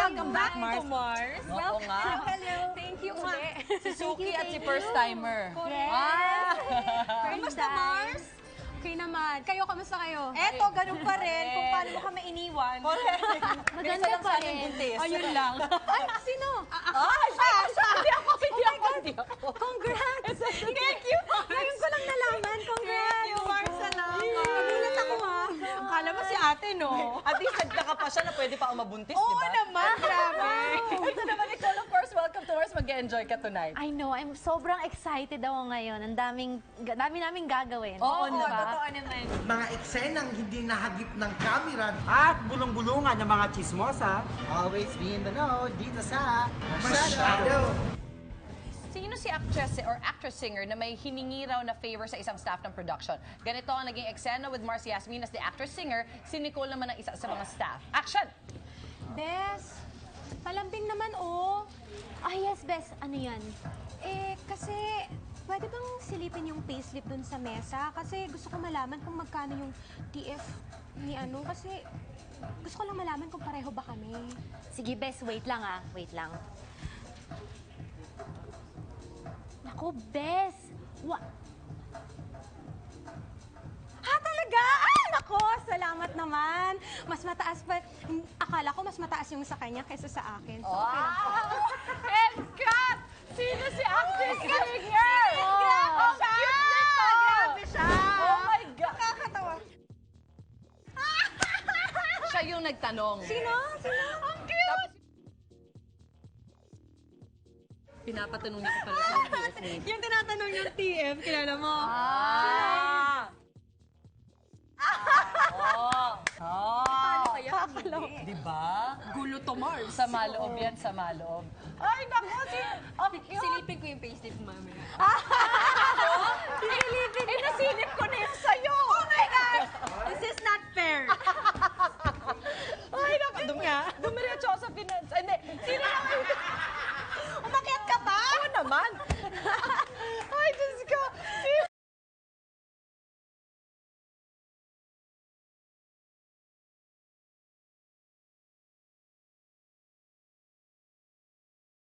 welcome back, Mars. Oo nga. Hello. Thank you uli. Si Suki at si First Timer. Yes. Kamusta, Mars? Okay naman. Kayo, kamusta kayo? Eto, ganun pa rin kung paano mo kami iniwan. Maganda pa rin. Ayun lang. Ay, sino? Hindi ako. Congrats! Thank you, Mars. Ngayon ko lang nalaman. Congrats! Thank you, Mars. Salamat. Nagulat ako, ha? Akala mo si ate, no? At least nagtaka pa siya na pwede pa ako mabuntis, di Oo ba? naman, grabe. Ito naman, Nicole, of course, welcome to Mars. Mag-enjoy ka tonight. I know, I'm sobrang excited ako ngayon. Ang dami naming gagawin. Oo, Oo, diba? totoo naman. Mga eksenang hindi nahagip ng kamera. At bulong-bulungan ng mga chismosa. Always be in the know dito sa Masyado. Sino si actress or actress-singer na may hiningi raw na favor sa isang staff ng production? Ganito ang naging eksena with Mars Yasmin as the actress-singer, si Nicole naman ang isa sa mga staff. Action! Bes, palambing naman, oh. Ah, yes, Bes. Ano yan? Kasi pwede bang silipin yung payslip dun sa mesa? Kasi gusto ko malaman kung magkano yung TF ni ano. Kasi gusto ko lang malaman kung pareho ba kami. Sige, Bes. Wait lang, ah. Wait lang. Naku, Bes. Talaga? Ay, nako, salamat naman. Mas mataas pa. Akala ko mas mataas yung sa kanya kaysa sa akin. So, okay lang po. And cut! Sino si actress-singer? Grabe siya! Grabe siya! Oh my God! Nakakatawa. Siya yung nagtanong. Sino? Sino? Ang cute! Pinapatanong niya ko pala sa TF. Yung tinatanong yung TF, kilala mo? Paano kaya? Di ba? Gulo to Mars. Sa maloob yan, sa maloob. Ay, naku! Ang cute! Silipin ko yung payslip mamaya.